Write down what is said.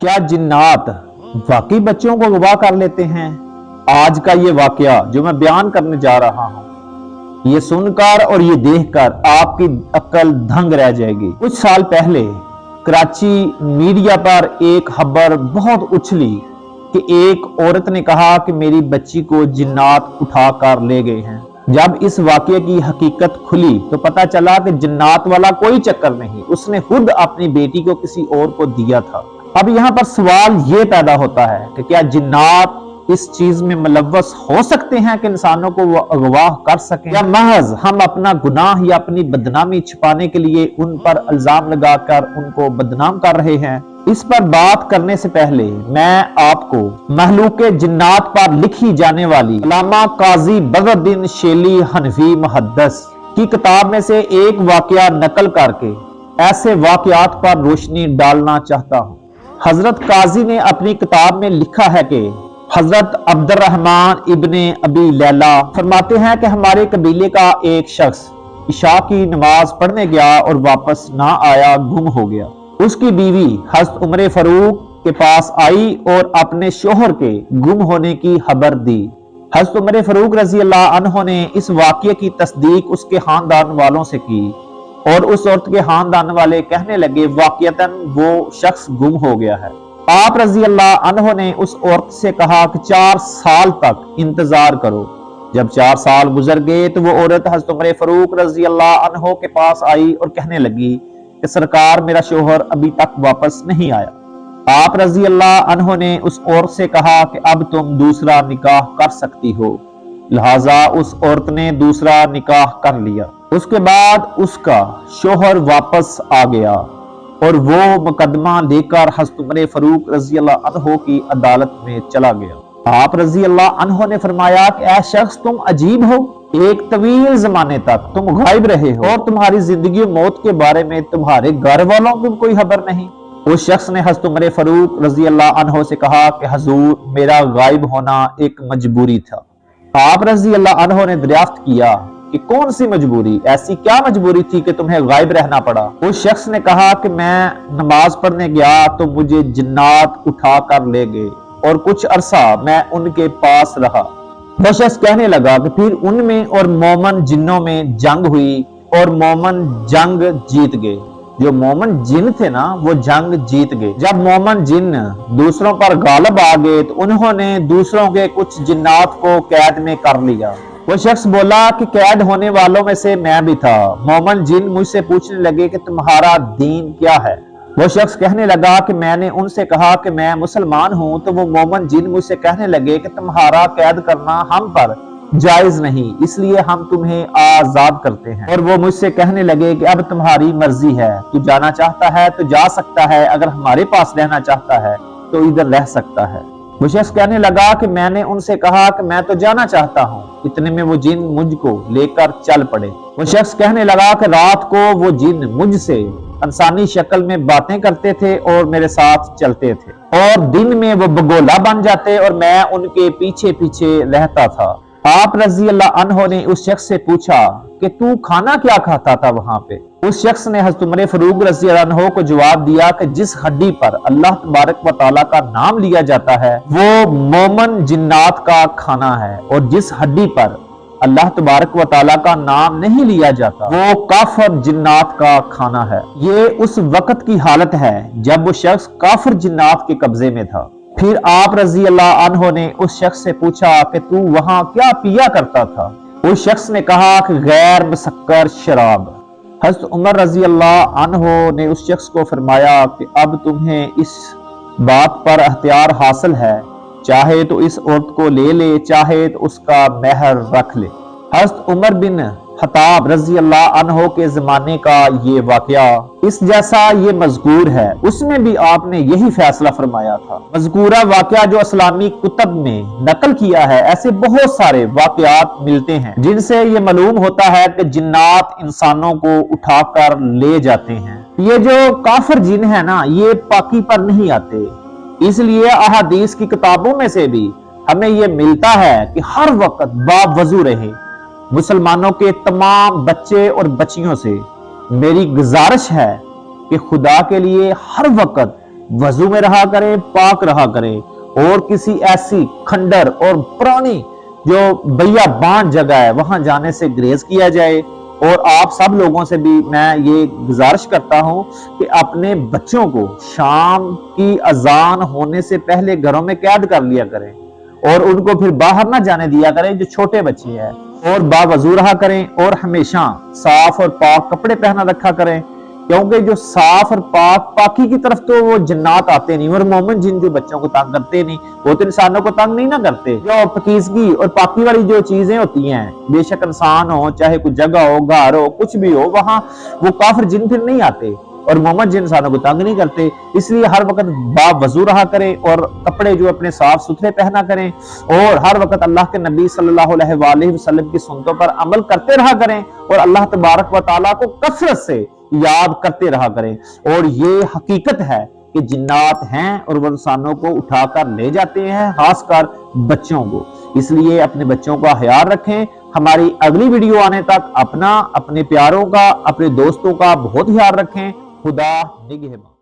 क्या जिन्नात वाकई बच्चों को अगवा कर लेते हैं? आज का ये वाकया जो मैं बयान करने जा रहा हूँ, ये सुनकर और ये देखकर आपकी अक्ल दंग रह जाएगी। कुछ साल पहले कराची मीडिया पर एक खबर बहुत उछली कि एक औरत ने कहा कि मेरी बच्ची को जिन्नात उठा कर ले गए हैं। जब इस वाकये की हकीकत खुली तो पता चला कि जिन्नात वाला कोई चक्कर नहीं, उसने खुद अपनी बेटी को किसी और को दिया था। अब यहाँ पर सवाल ये पैदा होता है कि क्या जिन्नात इस चीज में मुलव्वस हो सकते हैं कि इंसानों को वो अगवा कर सकें, या महज हम अपना गुनाह या अपनी बदनामी छिपाने के लिए उन पर इल्जाम लगाकर उनको बदनाम कर रहे हैं। इस पर बात करने से पहले मैं आपको महलूके जिन्नात पर लिखी जाने वाली अल्लामा काजी बदरुद्दीन शेली हनफी मुहद्दिस की किताब में से एक वाकया नकल करके ऐसे वाकयात पर रोशनी डालना चाहता हूँ। हजरत काजी ने अपनी किताब में लिखा है कि हजरत अब्दुर्रहमान इब्ने अबी लैला फरमाते हैं कि हमारे कबीले का एक शख्स इशा की नमाज पढ़ने गया और वापस ना आया, गुम हो गया। उसकी बीवी हजरत उमर फारूक के पास आई और अपने शोहर के गुम होने की खबर दी। हजरत उमर फारूक रजी अल्लाह अन्हो ने इस वाकये की तस्दीक उसके खानदान वालों से की और उस औरत के खानदान वाले कहने लगे वाकयतन वो शख्स गुम हो गया है। आप रजी अल्लाह अन्हो ने उस औरत से कहा कि 4 साल तक इंतजार करो। जब 4 साल गुजर गए तो वो औरत हजरत उमर फारूक रजी अल्लाह अन्हो के पास आई और कहने लगी कि सरकार मेरा शोहर अभी तक वापस नहीं आया। आप रजी अल्लाह अन्हो ने उस औरत से कहा कि अब तुम दूसरा निकाह कर सकती हो। लिहाजा उस औरत ने दूसरा निकाह कर लिया। उसके बाद उसका शोहर वापस आ गया और वो मुकदमा लेकर हज़रत उमर फारूक रजी अल्लाह अन्हो की अदालत में चला गया। आप रजी अल्लाह अन्हो ने फरमाया कि ऐ शख्स तुम अजीब हो, एक तवील जमाने तक तुम गायब रहे हो और तुम्हारी जिंदगी और मौत के बारे में तुम्हारे घर वालों को कोई खबर नहीं। उस शख्स ने हज़रत उमर फारूक रजी अल्लाह अन्हो से कहा कि हुजूर मेरा गायब होना एक मजबूरी था। आप रजी अल्लाह अन्हो ने दरियाफ्त किया कि कौन सी मजबूरी, ऐसी क्या मजबूरी थी कि तुम्हें गायब रहना पड़ा? उस शख्स ने कहा कि मैं नमाज पढ़ने गया तो मुझे जिन्नात उठा कर ले गए और कुछ अरसा मैं उनके पास रहा। वो शख्स कहने लगा कि फिर उनमें और मोमन जिन्नों में जंग हुई और मोमन जंग जीत गए। जो मोमन जिन थे ना वो जंग जीत गए। जब मोमन जिन दूसरों पर गालिब आ गए तो उन्होंने दूसरों के कुछ जिन्नात को कैद में कर लिया। वो शख्स बोला कि कैद होने वालों में से मैं भी था। मोमन जिन मुझसे पूछने लगे कि तुम्हारा दीन क्या है? वो शख्स कहने लगा कि मैंने उनसे कहा कि मैं मुसलमान हूं। तो वो मोमन जिन मुझसे कहने लगे कि तुम्हारा कैद करना हम पर जायज नहीं, इसलिए हम तुम्हें आजाद करते हैं। और वो मुझसे कहने लगे कि अब तुम्हारी मर्जी है, तू जाना चाहता है तो जा सकता है, अगर हमारे पास रहना चाहता है तो इधर रह सकता है। वो शख्स कहने लगा कि मैंने उनसे कहा कि मैं तो जाना चाहता हूँ। इतने में वो जिन मुझको लेकर चल पड़े। वो शख्स कहने लगा कि रात को वो जिन मुझसे इंसानी शक्ल में बातें करते थे और मेरे साथ चलते थे और दिन में वो बगोला बन जाते और मैं उनके पीछे पीछे रहता था। आप रजी अल्लाह अन्हो ने उस शख्स से पूछा कि तू खाना क्या खाता था वहां पे? उस शख्स ने हज़रत उमर फारूक रजी अल्लाह अन्हो को जवाब दिया कि जिस हड्डी पर अल्लाह तबारक व तआला का नाम लिया जाता है वो मोमन जिन्नात का खाना है, और जिस हड्डी पर अल्लाह तबारक व तआला का नाम नहीं लिया जाता वो काफिर जिन्नात का खाना है। ये उस वक्त की हालत है जब वो शख्स काफिर जिन्नात के कब्जे में था। फिर आप रजी अल्लाह अन्हो ने उस शख्स से पूछा कि तू वहां क्या पिया करता था? उस शख्स ने कहा कि गैर मुसक्कर शराब। हज़रत उमर रजी अल्लाह अन्हो ने उस शख्स को फरमाया कि अब तुम्हें इस बात पर अख्तियार हासिल है, चाहे तो इस औरत को ले ले, चाहे तो उसका महर रख ले। हज़रत उमर बिन खत्ताब रजी अल्लाह अन्हो के जमाने का ये वाकया इस जैसा ये मज़कूर है, उसमें भी आपने यही फैसला फरमाया था। मज़कूरा वाकया जो इस्लामी कुतब में नकल किया है, ऐसे बहुत सारे वाकयात मिलते हैं जिनसे ये मालूम होता है कि जिन्नात इंसानों को उठाकर ले जाते हैं। ये जो काफिर जिन है ना, ये पाकी पर नहीं आते, इसलिए अहादीस की किताबों में से भी हमें ये मिलता है कि हर वक्त बावजू रहे। मुसलमानों के तमाम बच्चे और बच्चियों से मेरी गुजारिश है कि खुदा के लिए हर वक्त वजू में रहा करें, पाक रहा करें, और किसी ऐसी खंडर और पुरानी जो बियाबान जगह है वहां जाने से गुरेज किया जाए। और आप सब लोगों से भी मैं ये गुजारिश करता हूं कि अपने बच्चों को शाम की अजान होने से पहले घरों में कैद कर लिया करें और उनको फिर बाहर ना जाने दिया करें जो छोटे बच्चे हैं, और बावजू रहा करें और हमेशा साफ और पाक कपड़े पहना रखा करें, क्योंकि जो साफ और पाकी की तरफ तो वो जन्नात आते नहीं, और मोमिन जिन जो बच्चों को तंग करते नहीं वो तो इंसानों को तंग नहीं ना करते। जो पकीजगी और पाकी वाली जो चीजें होती हैं, बेशक इंसान हो चाहे कोई जगह हो, घर हो, कुछ भी हो, वहां वो काफिर जिन फिर नहीं आते और मोहम्मद जिन इंसानों को तंग नहीं करते। इसलिए हर वक्त बावजू रहा करें और कपड़े जो अपने साफ सुथरे पहना करें, और हर वक्त अल्लाह के नबी सल्लल्लाहु अलैहि वसल्लम की सुन्नतों पर अमल करते रहा करें और अल्लाह तबारक व तआला को कसरत से याद करते रहा करें। और ये हकीकत है कि जिन्नात हैं और वो इंसानों को उठाकर ले जाते हैं, खासकर बच्चों को। इसलिए अपने बच्चों का ख्याल रखें। हमारी अगली वीडियो आने तक अपना, अपने प्यारों का, अपने दोस्तों का बहुत ख्याल रखें। खुदा निगहबान।